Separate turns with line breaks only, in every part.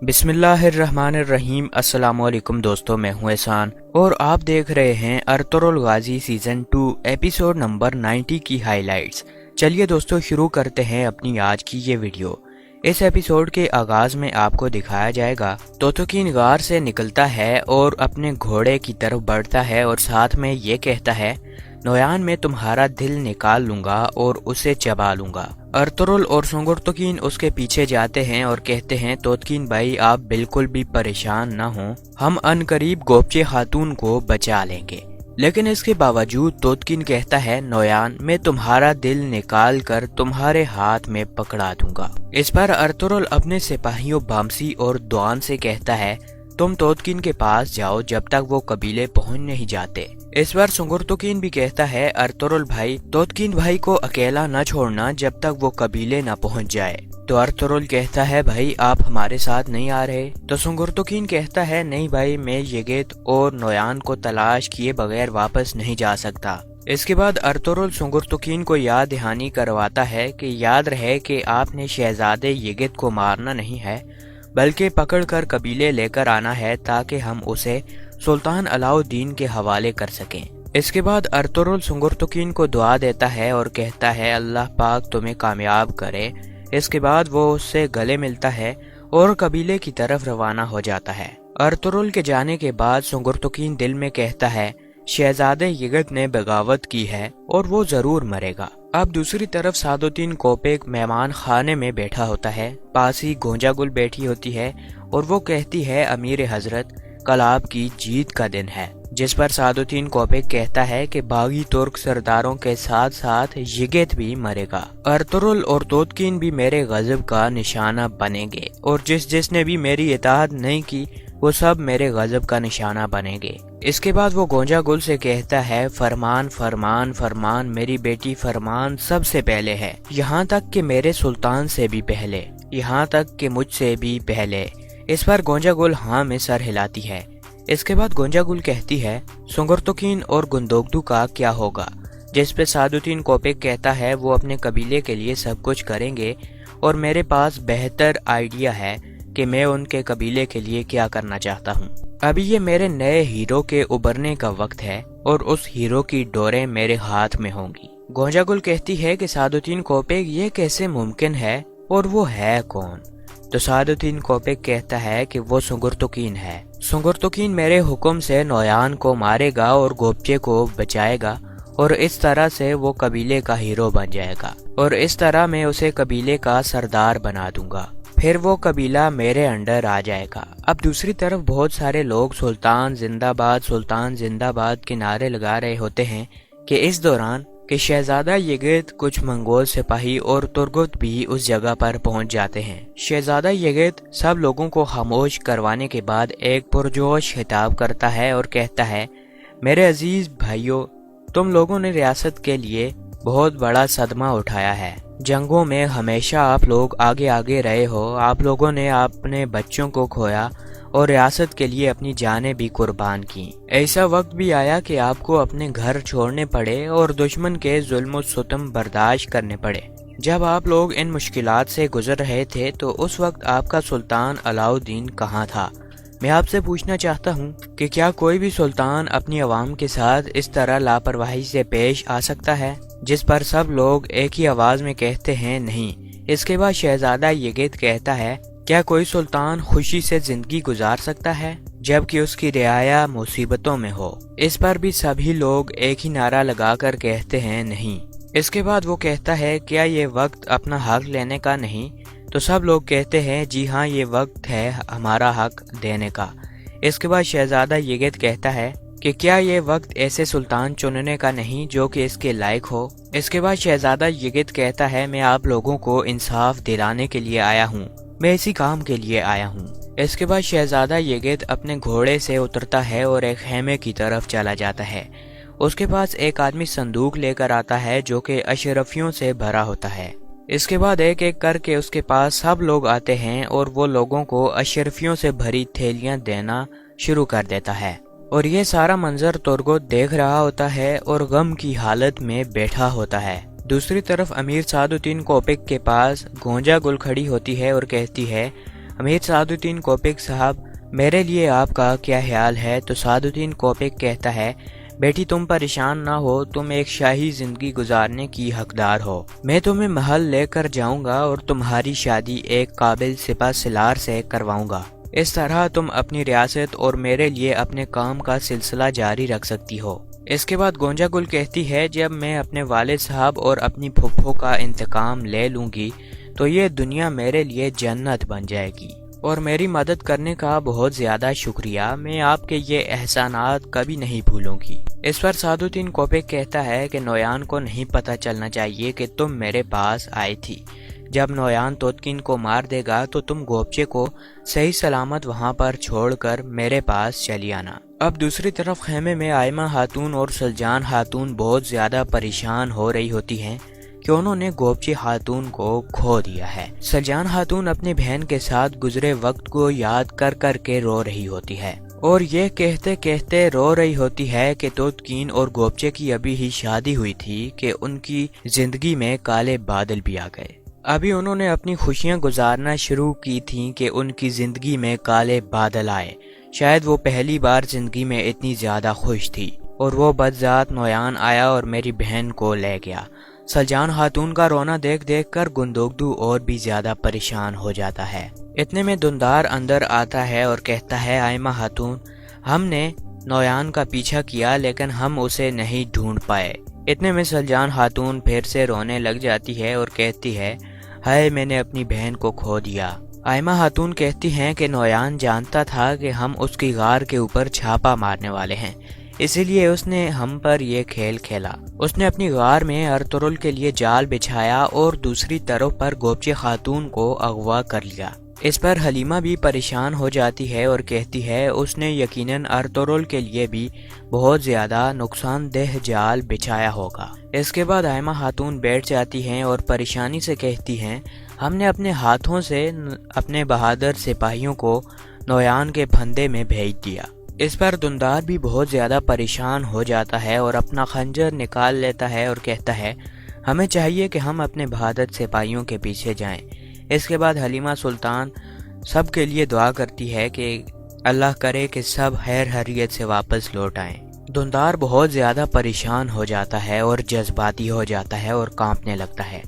बिस्मिल्लाहिर्रहमानिर्रहीम। अस्सलाम वालेकुम दोस्तों, मैं हूं एहसान और आप देख रहे हैं अर्तुगरुल गाजी सीजन 2 एपिसोड नंबर 90 की हाइलाइट्स। चलिए दोस्तों, शुरू करते हैं अपनी आज की ये वीडियो। इस एपिसोड के आगाज में आपको दिखाया जाएगा तोतुकीन गार से निकलता है और अपने घोड़े की तरफ बढ़ता है और साथ में ये कहता है, नोयान में तुम्हारा दिल निकाल लूंगा और उसे चबा लूंगा। अर्तुगरुल और सुंगुरतुकीन उसके पीछे जाते हैं और कहते हैं, तोतकीन भाई आप बिल्कुल भी परेशान न हो, हम अनकरीब गोपचे खातून को बचा लेंगे। लेकिन इसके बावजूद तोतकीन कहता है, नोयान मैं तुम्हारा दिल निकाल कर तुम्हारे हाथ में पकड़ा दूंगा। इस पर अर्तुगरुल अपने सिपाहियों बामसी और दुआन से कहता है, तुम तोतकीन के पास जाओ जब तक वो कबीले पहुंच नहीं जाते। इस बार सुंगुरतुकीन भी कहता है, अर्तुगरुल भाई तोतकीन भाई को अकेला न छोड़ना जब तक वो कबीले न पहुंच जाए। तो अर्तुगरुल कहता है, भाई आप हमारे साथ नहीं आ रहे? तो सुंगुरतुकीन कहता है, नहीं भाई, मैं यगेत और नोयान को तलाश किए बगैर वापस नहीं जा सकता। इसके बाद अर्तुगरुल सुंगुरतुकीन को याद दहानी करवाता है कि याद रहे कि आपने शहजादे यगेत को मारना नहीं है बल्कि पकड़कर कबीले लेकर आना है ताकि हम उसे सुल्तान अलाउद्दीन के हवाले कर सकें। इसके बाद अर्तुगरुल सुंगुरतुकीन को दुआ देता है और कहता है, अल्लाह पाक तुम्हें कामयाब करे। इसके बाद वो उससे गले मिलता है और कबीले की तरफ रवाना हो जाता है। अर्तुगरुल के जाने के बाद सुंगुरतुकीन दिल में कहता है, शहजादे यगत ने बगावत की है और वो जरूर मरेगा। अब दूसरी तरफ सादुद्दीन कोपेक मेहमान खाने में बैठा होता है। पास ही गोंजागुल बैठी होती है और वो कहती है, अमीर हजरत कल आपकी जीत का दिन है। जिस पर सादुद्दीन कोपेक कहता है कि बागी तुर्क सरदारों के साथ साथ यगेत भी मरेगा। अर्तुगरुल और तोतकीन भी मेरे गजब का निशाना बनेंगे और जिसने भी मेरी इताअत नहीं की वो सब मेरे गजब का निशाना बनेंगे। इसके बाद वो गोंजागुल से कहता है, फरमान फरमान फरमान, मेरी बेटी फरमान सबसे पहले है, यहाँ तक कि मेरे सुल्तान से भी पहले, यहाँ तक कि मुझसे भी पहले। इस पर गोंजागुल हाँ में सर हिलाती है। इसके बाद गोंजागुल कहती है, सुंगुरतुकीन और गुंदोगदू का क्या होगा? जिस पे सादुद्दीन कोपेक कहता है, वो अपने कबीले के लिए सब कुछ करेंगे और मेरे पास बेहतर आइडिया है कि मैं उनके कबीले के लिए क्या करना चाहता हूँ। अभी ये मेरे नए हीरो के उभरने का वक्त है और उस हीरो की डोरें मेरे हाथ में होंगी। गोंजागुल कहती है कि सादुद्दीन कोपेक ये कैसे मुमकिन है और वो है कौन? तो सादुद्दीन कोपेक कहता है कि वो सुंगुरतुकीन है। सुंगुरतुकीन मेरे हुक्म से नोयान को मारेगा और गोपचे को बचाएगा और इस तरह से वो कबीले का हीरो बन जाएगा और इस तरह मैं उसे कबीले का सरदार बना दूंगा, फिर वो कबीला मेरे अंडर आ जाएगा। अब दूसरी तरफ बहुत सारे लोग सुल्तान जिंदाबाद के नारे लगा रहे होते हैं कि इस दौरान कि शहजादा यगेत, कुछ मंगोल सिपाही और तुर्गुत भी उस जगह पर पहुंच जाते हैं। शहजादा यगेत सब लोगों को खामोश करवाने के बाद एक पुरजोश खिताब करता है और कहता है, मेरे अजीज भाइयों, तुम लोगों ने रियासत के लिए बहुत बड़ा सदमा उठाया है। जंगों में हमेशा आप लोग आगे आगे रहे हो, आप लोगों ने अपने बच्चों को खोया और रियासत के लिए अपनी जानें भी कुर्बान की। ऐसा वक्त भी आया कि आपको अपने घर छोड़ने पड़े और दुश्मन के जुल्म सुतम बर्दाश्त करने पड़े। जब आप लोग इन मुश्किलात से गुजर रहे थे तो उस वक्त आपका सुल्तान अलाउद्दीन कहाँ था? मैं आपसे पूछना चाहता हूँ कि क्या कोई भी सुल्तान अपनी आवाम के साथ इस तरह लापरवाही से पेश आ सकता है? जिस पर सब लोग एक ही आवाज में कहते हैं, नहीं। इसके बाद शहजादा यगेत कहता है, क्या कोई सुल्तान खुशी से जिंदगी गुजार सकता है जबकि उसकी रियाया मुसीबतों में हो? इस पर भी सभी लोग एक ही नारा लगाकर कहते हैं, नहीं। इसके बाद वो कहता है, क्या ये वक्त अपना हक लेने का नहीं? तो सब लोग कहते हैं, जी हाँ, ये वक्त है हमारा हक देने का। इसके बाद शहजादा यगेत कहता है कि क्या ये वक्त ऐसे सुल्तान चुनने का नहीं जो कि इसके लायक हो? इसके बाद शहजादा यगेत कहता है, मैं आप लोगों को इंसाफ दिलाने के लिए आया हूँ, मैं इसी काम के लिए आया हूँ। इसके बाद शहजादा यगेत अपने घोड़े से उतरता है और एक खेमे की तरफ चला जाता है। उसके पास एक आदमी संदूक लेकर आता है जो कि अशरफियों से भरा होता है। इसके बाद एक एक करके उसके पास सब लोग आते हैं और वो लोगों को अशरफियों से भरी थैलियां देना शुरू कर देता है। और ये सारा मंजर तुर्गुत देख रहा होता है और गम की हालत में बैठा होता है। दूसरी तरफ अमीर सादुद्दीन कोपेक के पास गोंजागुल खड़ी होती है और कहती है, امیر سعدالدین کوپک صاحب میرے لیے آپ کا کیا خیال ہے؟ تو سعدالدین کوپک کہتا ہے بیٹی تم پریشان نہ ہو، تم ایک شاہی زندگی گزارنے کی حقدار ہو۔ میں تمہیں محل لے کر جاؤں گا اور تمہاری شادی ایک قابل سپہ سالار سے کرواؤں گا۔ اس طرح تم اپنی ریاست اور میرے لیے اپنے کام کا سلسلہ جاری رکھ سکتی ہو۔ اس کے بعد گونجا گل کہتی ہے جب میں اپنے والد صاحب اور اپنی پھپھو کا انتقام لے لوں گی تو یہ دنیا میرے لیے جنت بن جائے گی، اور میری مدد کرنے کا بہت زیادہ شکریہ، میں آپ کے یہ احسانات کبھی نہیں بھولوں گی۔ اس پر سعدالدین کوپک کہتا ہے کہ نویان کو نہیں پتہ چلنا چاہیے کہ تم میرے پاس آئی تھی۔ جب نویان توتکین کو مار دے گا تو تم گوبچے کو صحیح سلامت وہاں پر چھوڑ کر میرے پاس چلی آنا۔ اب دوسری طرف خیمے میں آئمہ خاتون اور سلجان خاتون بہت زیادہ پریشان ہو رہی ہوتی ہیں کہ انہوں نے گوبچی خاتون کو کھو دیا ہے۔ سلجان خاتون اپنی بہن کے ساتھ گزرے وقت کو یاد کر کر کے رو رہی ہوتی ہے، اور یہ کہتے کہتے رو رہی ہوتی ہے کہ توتکین اور گوبچے کی ابھی ہی شادی ہوئی تھی کہ ان کی زندگی میں کالے بادل بھی آ گئے۔ ابھی انہوں نے اپنی خوشیاں گزارنا شروع کی تھیں کہ ان کی زندگی میں کالے بادل آئے۔ شاید وہ پہلی بار زندگی میں اتنی زیادہ خوش تھی، اور وہ بدذات نویان آیا اور میری بہن کو لے گیا۔ سلجان خاتون کا رونا دیکھ دیکھ کر گندوگدو اور بھی زیادہ پریشان ہو جاتا ہے۔ اتنے میں دندار اندر آتا ہے اور کہتا ہے آئمہ خاتون ہم نے نویان کا پیچھا کیا لیکن ہم اسے نہیں ڈھونڈ پائے۔ اتنے میں سلجان خاتون پھر سے رونے لگ جاتی ہے اور کہتی ہے ہائے میں نے اپنی بہن کو کھو دیا۔ آئمہ خاتون کہتی ہیں کہ نویان جانتا تھا کہ ہم اس کی غار کے اوپر چھاپا مارنے والے ہیں، اسی لیے اس نے ہم پر یہ کھیل کھیلا۔ اس نے اپنی غار میں ارطغرل کے لیے جال بچھایا اور دوسری طرف پر گوبچی خاتون کو اغوا کر لیا۔ اس پر حلیمہ بھی پریشان ہو جاتی ہے اور کہتی ہے اس نے یقیناً ارطغرل کے لیے بھی بہت زیادہ نقصان دہ جال بچھایا ہوگا۔ اس کے بعد آئمہ خاتون بیٹھ جاتی ہیں اور پریشانی سے کہتی ہیں ہم نے اپنے ہاتھوں سے اپنے بہادر سپاہیوں کو نویان کے پھندے میں بھیج دیا۔ اس پر دندار بھی بہت زیادہ پریشان ہو جاتا ہے اور اپنا خنجر نکال لیتا ہے اور کہتا ہے ہمیں چاہیے کہ ہم اپنے بہادر سپاہیوں کے پیچھے جائیں۔ اس کے بعد حلیمہ سلطان سب کے لیے دعا کرتی ہے کہ اللہ کرے کہ سب خیر خیریت سے واپس لوٹ آئیں۔ دندار بہت زیادہ پریشان ہو جاتا ہے اور جذباتی ہو جاتا ہے اور کانپنے لگتا ہے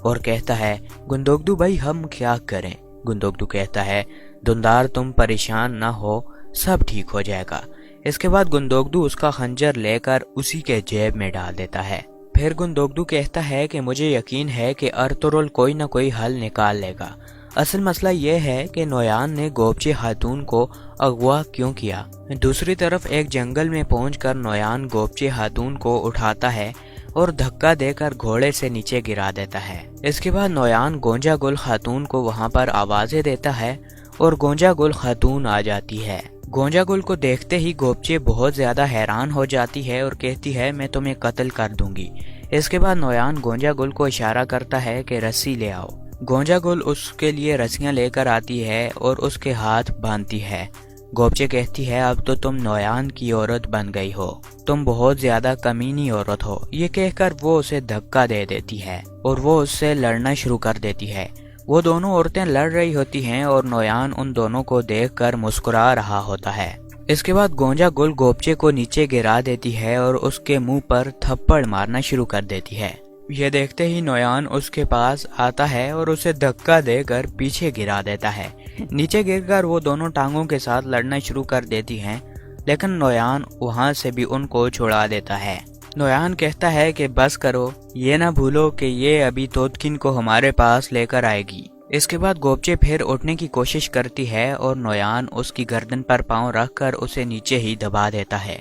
اور کہتا ہے گندوگدو بھائی ہم کیا کریں؟ گندوگدو کہتا ہے دندار تم پریشان نہ ہو، سب ٹھیک ہو جائے گا۔ اس کے بعد گندوگدو اس کا خنجر لے کر اسی کے جیب میں ڈال دیتا ہے۔ پھر گندوگدو کہتا ہے کہ مجھے یقین ہے کہ ارطغرل کوئی نہ کوئی حل نکال لے گا۔ اصل مسئلہ یہ ہے کہ نویان نے گوبچی خاتون کو اغوا کیوں کیا۔ دوسری طرف ایک جنگل میں پہنچ کر نویان گوبچی خاتون کو اٹھاتا ہے اور دھکا دے کر گھوڑے سے نیچے گرا دیتا ہے۔ اس کے بعد نویان گونجا گل خاتون کو وہاں پر آوازیں دیتا ہے اور گونجا گل خاتون آ جاتی ہے۔ گونجا گل کو دیکھتے ہی گوبچے بہت زیادہ حیران ہو جاتی ہے اور کہتی ہے میں تمہیں قتل کر دوں گی۔ اس کے بعد نویان گونجا گل کو اشارہ کرتا ہے کہ رسی لے آؤ۔ گونجا گل اس کے لیے رسیاں لے کر آتی ہے اور اس کے ہاتھ باندھتی ہے۔ گوبچے کہتی ہے اب تو تم نویان کی عورت بن گئی ہو، تم بہت زیادہ کمینی عورت ہو۔ یہ کہہ کر وہ اسے دھکا دے دیتی ہے اور وہ اس سے لڑنا شروع کر دیتی ہے۔ وہ دونوں عورتیں لڑ رہی ہوتی ہیں اور نویان ان دونوں کو دیکھ کر مسکرا رہا ہوتا ہے۔ اس کے بعد گونجا گل گوبچے کو نیچے گرا دیتی ہے اور اس کے منہ پر تھپڑ مارنا شروع کر دیتی ہے۔ یہ دیکھتے ہی نویان اس کے پاس آتا ہے اور اسے دھکا دے کر پیچھے گرا دیتا ہے۔ نیچے گر کر وہ دونوں ٹانگوں کے ساتھ لڑنا شروع کر دیتی ہیں، لیکن نویان وہاں سے بھی ان کو چھڑا دیتا ہے۔ نویان کہتا ہے کہ بس کرو، یہ نہ بھولو کہ یہ ابھی توتکین کو ہمارے پاس لے کر آئے گی۔ اس کے بعد گوبچے پھر اٹھنے کی کوشش کرتی ہے اور نویان اس کی گردن پر پاؤں رکھ کر اسے نیچے ہی دبا دیتا ہے۔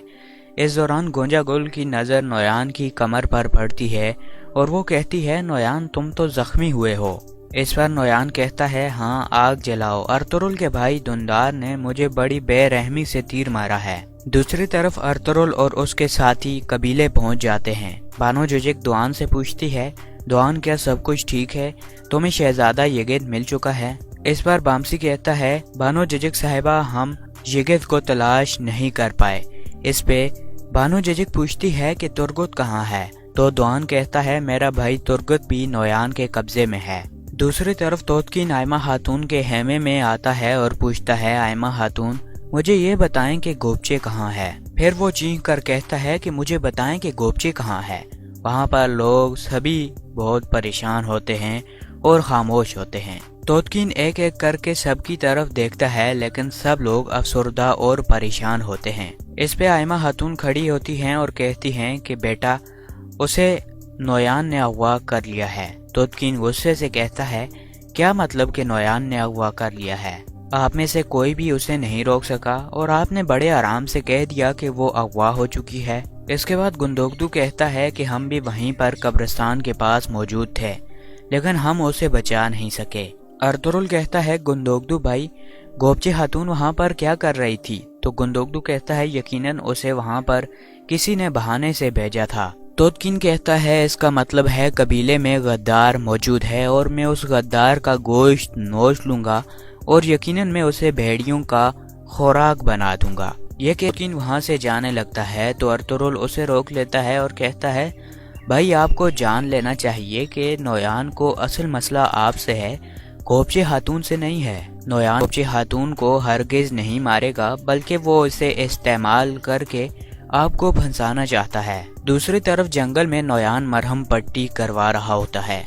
اس دوران گونجا گل کی نظر نویان کی کمر پر پڑتی ہے اور وہ کہتی ہے نویان تم تو زخمی ہوئے ہو۔ اس پر نویان کہتا ہے ہاں آگ جلاؤ، ارطغرل کے بھائی دندار نے مجھے بڑی بے رحمی سے تیر مارا ہے۔ دوسری طرف ارطغرل اور اس کے ساتھی قبیلے پہنچ جاتے ہیں۔ بانو ججک دوان سے پوچھتی ہے دوان کیا سب کچھ ٹھیک ہے؟ تمہیں شہزادہ یگید مل چکا ہے؟ اس پر بامسی کہتا ہے بانو ججک صاحبہ ہم یگید کو تلاش نہیں کر پائے۔ اس پہ بانو ججک پوچھتی ہے کہ ترگت کہاں ہے؟ تو دوان کہتا ہے میرا بھائی ترگت بھی نویان کے قبضے میں ہے۔ दूसरी तरफ तोतकीन आयमा खातून के खेमे में आता है और पूछता है, आयमा खातून मुझे ये बताएं कि गोपचे कहाँ है। फिर वो चीख कर कहता है कि मुझे बताएं कि गोपचे कहाँ है। वहाँ पर लोग सभी बहुत परेशान होते हैं और खामोश होते हैं। तोतकीन एक एक करके सबकी तरफ देखता है, लेकिन सब लोग अफसरदा और परेशान होते हैं। इस पे आयमा खातून खड़ी होती हैं और कहती हैं कि बेटा, उसे नोयान ने अगवा कर लिया है। तोतकीन गुस्से से कहता है, क्या मतलब कि नोयान ने अगवा कर लिया है? आप में से कोई भी उसे नहीं रोक सका और आपने बड़े आराम से कह दिया कि वो अगवा हो चुकी है। इसके बाद गुंदोगदू कहता है कि हम भी वहीं पर कब्रिस्तान के पास मौजूद थे, लेकिन हम उसे बचा नहीं सके। अर्तुरुल कहता है, गुंदोगदू भाई, गोपचे खातून वहाँ पर क्या कर रही थी? तो गुंदोगदू कहता है, यकीनन उसे वहाँ पर किसी ने बहाने से भेजा था। तोतकीन कहता है, इसका मतलब है कबीले में गद्दार मौजूद है और मैं उस गद्दार का गोश्त नोच लूंगा और यकीनन मैं उसे भेड़ियों का खुराक बना दूंगा। ये तोतकीन वहाँ से जाने लगता है तो अर्तुरुल उसे रोक लेता है और कहता है, भाई आपको जान लेना चाहिए कि नोयान को असल मसला आपसे है, गोपचे खातून से नहीं है। नोयान गोपचे खातून को हरगिज नहीं मारेगा, बल्कि वो इसे इस्तेमाल करके आपको फंसाना चाहता है। दूसरी तरफ जंगल में नोयान मरहम पट्टी करवा रहा होता है।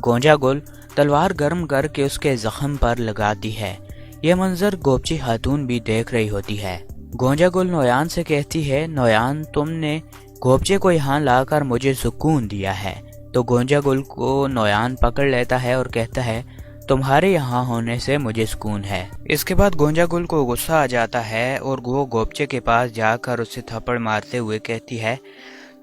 गोंजा गुल तलवार गर्म करके उसके जख्म पर लगाती है। यह मंजर गोपची खातून भी देख रही होती है। गोंजा गुल नोयान से कहती है, नोयान तुमने गोपचे को यहाँ लाकर मुझे सुकून दिया है। तो गोंजा गुल को नोयान पकड़ लेता है और कहता है, तुम्हारे यहाँ होने से मुझे सुकून है। इसके बाद गोंजा गुल को गुस्सा आ जाता है और वो गोपचे के पास जाकर उसे थप्पड़ मारते हुए कहती है,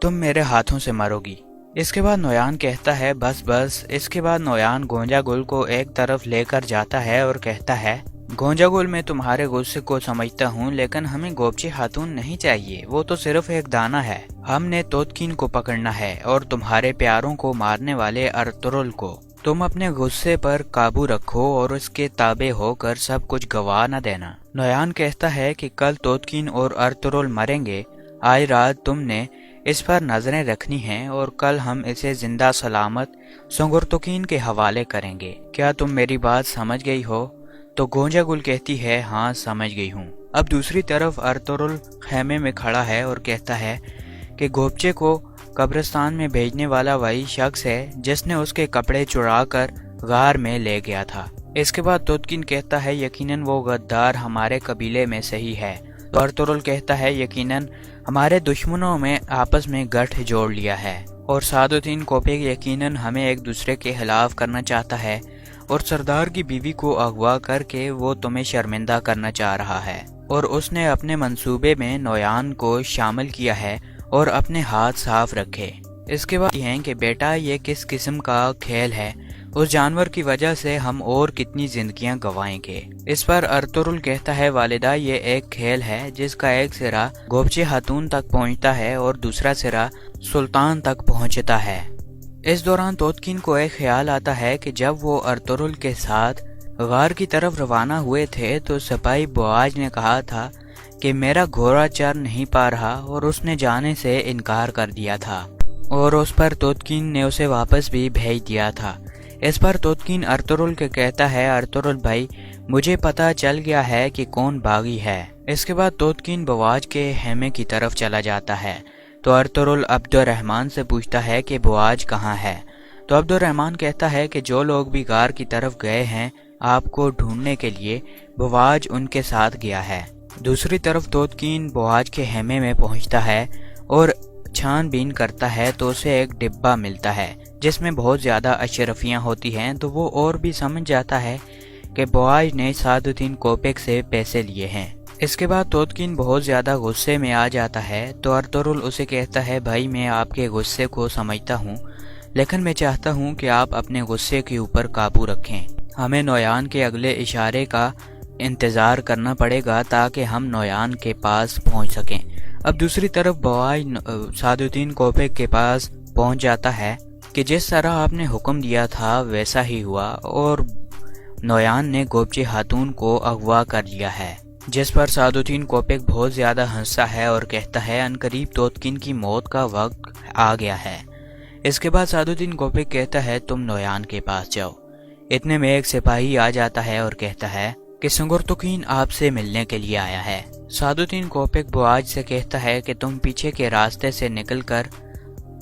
तुम मेरे हाथों से मरोगी। इसके बाद नोयान कहता है, बस बस। इसके बाद नोयान गोंजा गुल को एक तरफ लेकर जाता है और कहता है, गोंजा गुल, मैं तुम्हारे गुस्से को समझता हूँ, लेकिन हमें गोपचे खातून नहीं चाहिए, वो तो सिर्फ एक दाना है। हमने तोतकीन को पकड़ना है और तुम्हारे प्यारों को मारने वाले अर्तुरुल को। तुम अपने गुस्से पर काबू रखो और उसके ताबे होकर सब कुछ गवा न देना। नोयान कहता है कि कल तोतकीन और अर्तुरुल मरेंगे। आज रात तुमने इस पर नजरें रखनी हैं और कल हम इसे जिंदा सलामत संगुर्तुकीन के हवाले करेंगे। क्या तुम मेरी बात समझ गई हो? तो गोंजा गुल कहती है, हाँ समझ गई हूँ। अब दूसरी तरफ अर्तुरुल खेमे में खड़ा है और कहता है कि गोपचे को कब्रिस्तान में भेजने वाला वही शख्स है जिसने उसके कपड़े चुराकर गार में ले गया था। इसके बाद तोतकीन कहता है, यकीनन वो गद्दार हमारे कबीले में से ही है। तो अर्तुरुल कहता है, यकीनन हमारे दुश्मनों में आपस में गठ जोड़ लिया है और सादुद्दीन कोपेक यकीनन हमें एक दूसरे के खिलाफ करना चाहता है और सरदार की बीवी को अगवा करके वो तुम्हें शर्मिंदा करना चाह रहा है और उसने अपने मंसूबे में नोयान को शामिल किया है और अपने हाथ साफ रखे। इसके बाद हैं कि बेटा, ये किस किस्म का खेल है? उस जानवर की वजह से हम और कितनी जिंदगियां गंवाएंगे। इस पर अर्तुरुल कहता है, वालिदा, ये एक खेल है जिसका एक सिरा गोपचे खातून तक पहुंचता है और दूसरा सिरा सुल्तान तक पहुंचता है। इस दौरान तोतकीन को एक ख्याल आता है कि जब वो अर्तुरुल के साथ गार की तरफ रवाना हुए थे तो सिपाही बुआज ने कहा था कि मेरा घोड़ा चर नहीं पा रहा और उसने जाने से इनकार कर दिया था और उस पर तोतकीन ने उसे वापस भी भेज दिया था। इस पर तोतकीन अर्तुरुल के कहता है, अर्तुरुल भाई, मुझे पता चल गया है कि कौन बागी है। इसके बाद तोतकीन बुआज के खेमे की तरफ चला जाता है। तो अर्तुरुल अब्दुर्रहमान से पूछता है कि बुआज कहाँ है। तो अब्दुर्रहमान कहता है कि जो लोग भी गार की तरफ गए हैं आपको ढूंढने के लिए, बुआज उनके साथ गया है। दूसरी तरफ तोतकीन बुआज के खेमे में पहुंचता है और छानबीन करता है तो उसे एक डिब्बा मिलता है जिसमें बहुत ज़्यादा अशरफियाँ होती हैं। तो वो और भी समझ जाता है कि बुआज ने सादुद्दीन कोपेक से पैसे लिए हैं। इसके बाद तोतकीन बहुत ज़्यादा गुस्से में आ जाता है। तो अर्तुरुल उसे कहता है, भाई मैं आपके गुस्से को समझता हूँ, लेकिन मैं चाहता हूँ कि आप अपने गुस्से के ऊपर काबू रखें। हमें नोयान के अगले इशारे का इंतज़ार करना पड़ेगा ताकि हम नोयान के पास पहुँच सकें। अब दूसरी तरफ बुआज सादुद्दीन कोपेक के पास पहुँच जाता है कि जिस तरह आपने हुक्म दिया था वैसा ही हुआ और नोयान ने गोपचे खातून को अगवा कर लिया है। जिस पर सादुद्दीन कोपेक बहुत ज़्यादा हंसता है और कहता है, अनकरीब तोतकीन की मौत का वक्त आ गया है। इसके बाद सादुद्दीन कोपेक कहता है, तुम नोयान के पास जाओ। اتنے میں ایک سپاہی آ جاتا ہے اور کہتا ہے کہ سنگرتوکین آپ سے ملنے کے لیے آیا ہے۔ سعدالدین کوپک بواج سے کہتا ہے کہ تم پیچھے کے راستے سے نکل کر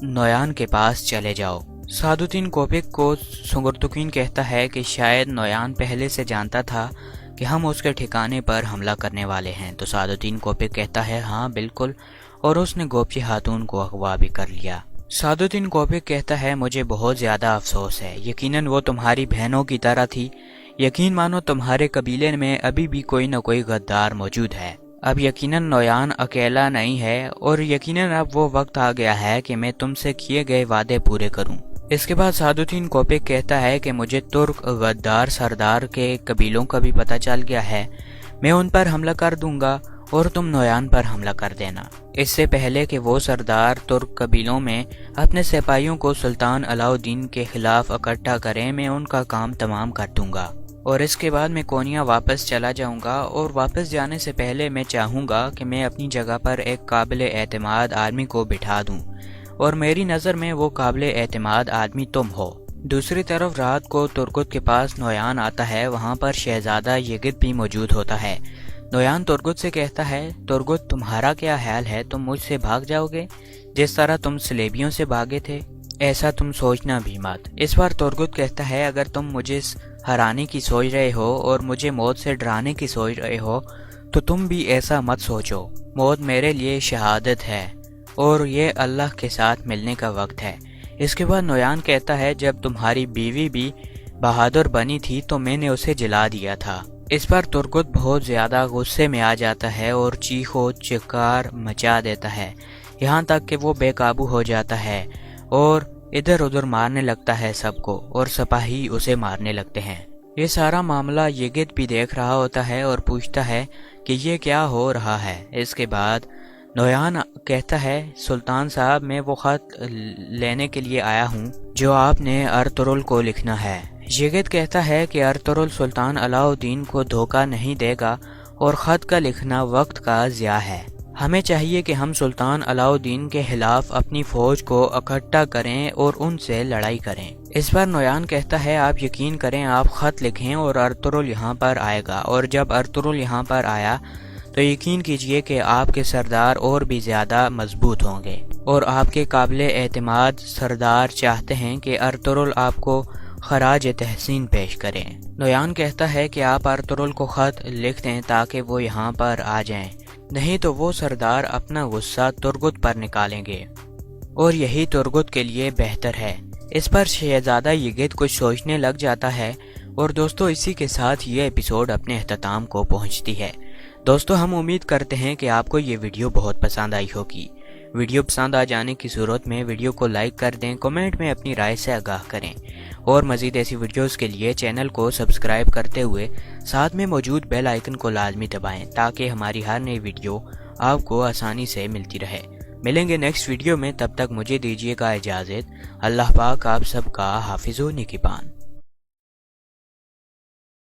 نویان کے پاس چلے جاؤ۔ سعدالدین کوپک کو سنگرتوکین کہتا ہے کہ شاید نویان پہلے سے جانتا تھا کہ ہم اس کے ٹھکانے پر حملہ کرنے والے ہیں، تو سعدالدین کوپک کہتا ہے ہاں بالکل، اور اس نے گوپچی خاتون کو اغوا بھی کر لیا۔ سعدالدین کوپک کہتا ہے مجھے بہت زیادہ افسوس ہے، یقیناً وہ تمہاری بہنوں کی طرح تھی، یقین مانو تمہارے قبیلے میں ابھی بھی کوئی نہ کوئی غدار موجود ہے، اب یقیناً نویان اکیلا نہیں ہے، اور یقیناً اب وہ وقت آ گیا ہے کہ میں تم سے کیے گئے وعدے پورے کروں۔ اس کے بعد سعدالدین کوپک کہتا ہے کہ مجھے ترک غدار سردار کے قبیلوں کا بھی پتہ چل گیا ہے، میں ان پر حملہ کر دوں گا اور تم نویان پر حملہ کر دینا۔ اس سے پہلے کہ وہ سردار ترک قبیلوں میں اپنے سپاہیوں کو سلطان علاء الدین کے خلاف اکٹھا کریں، میں ان کا کام تمام کر دوں گا، اور اس کے بعد میں کونیا واپس چلا جاؤں گا، اور واپس جانے سے پہلے میں چاہوں گا کہ میں اپنی جگہ پر ایک قابل اعتماد آدمی کو بٹھا دوں، اور میری نظر میں وہ قابل اعتماد آدمی تم ہو۔ دوسری طرف رات کو ترگت کے پاس نویان آتا ہے، وہاں پر شہزادہ یگت بھی موجود ہوتا ہے۔ نویان ترگت سے کہتا ہے ترگت تمہارا کیا حال ہے، تم مجھ سے بھاگ جاؤ گے جس طرح تم سلیبیوں سے بھاگے تھے، ایسا تم سوچنا بھی مت۔ اس بار ترگت کہتا ہے اگر تم مجھے ہرانے کی سوچ رہے ہو اور مجھے موت سے ڈرانے کی سوچ رہے ہو تو تم بھی ایسا مت سوچو، موت میرے لیے شہادت ہے اور یہ اللہ کے ساتھ ملنے کا وقت ہے۔ اس کے بعد نویان کہتا ہے جب تمہاری بیوی بھی بہادر بنی تھی تو میں نے اسے جلا دیا تھا۔ اس پر ترگت بہت زیادہ غصے میں آ جاتا ہے اور چیخو چکار مچا دیتا ہے، یہاں تک کہ وہ بے قابو ہو جاتا ہے اور ادھر ادھر مارنے لگتا ہے سب کو، اور سپاہی اسے مارنے لگتے ہیں۔ یہ سارا معاملہ یگت بھی دیکھ رہا ہوتا ہے اور پوچھتا ہے کہ یہ کیا ہو رہا ہے۔ اس کے بعد نویان کہتا ہے سلطان صاحب میں وہ خط لینے کے لیے آیا ہوں جو آپ نے ارطغرل کو لکھنا ہے۔ یگت کہتا ہے کہ ارطغرل سلطان علاء الدین کو دھوکہ نہیں دے گا اور خط کا لکھنا وقت کا ضیاع ہے، ہمیں چاہیے کہ ہم سلطان علاء الدین کے خلاف اپنی فوج کو اکٹھا کریں اور ان سے لڑائی کریں۔ اس پر نویان کہتا ہے آپ یقین کریں، آپ خط لکھیں اور ارطغرل یہاں پر آئے گا، اور جب ارطغرل یہاں پر آیا تو یقین کیجئے کہ آپ کے سردار اور بھی زیادہ مضبوط ہوں گے، اور آپ کے قابل اعتماد سردار چاہتے ہیں کہ ارطغرل آپ کو خراج تحسین پیش کریں۔ نویان کہتا ہے کہ آپ ارطغرل کو خط لکھ دیں تاکہ وہ یہاں پر آ جائیں، نہیں تو وہ سردار اپنا غصہ ترگت پر نکالیں گے، اور یہی ترگت کے لیے بہتر ہے۔ اس پر شہزادہ یگت کچھ سوچنے لگ جاتا ہے، اور دوستو اسی کے ساتھ یہ ایپیسوڈ اپنے اختتام کو پہنچتی ہے۔ دوستو ہم امید کرتے ہیں کہ آپ کو یہ ویڈیو بہت پسند آئی ہوگی۔ ویڈیو پسند آ جانے کی صورت میں ویڈیو کو لائک کر دیں، کمنٹ میں اپنی رائے سے آگاہ کریں، اور مزید ایسی ویڈیوز کے لیے چینل کو سبسکرائب کرتے ہوئے ساتھ میں موجود بیل آئیکن کو لازمی دبائیں تاکہ ہماری ہر نئی ویڈیو آپ کو آسانی سے ملتی رہے۔ ملیں گے نیکسٹ ویڈیو میں، تب تک مجھے دیجیے گا اجازت۔ اللہ پاک آپ سب کا حافظ و نگہبان۔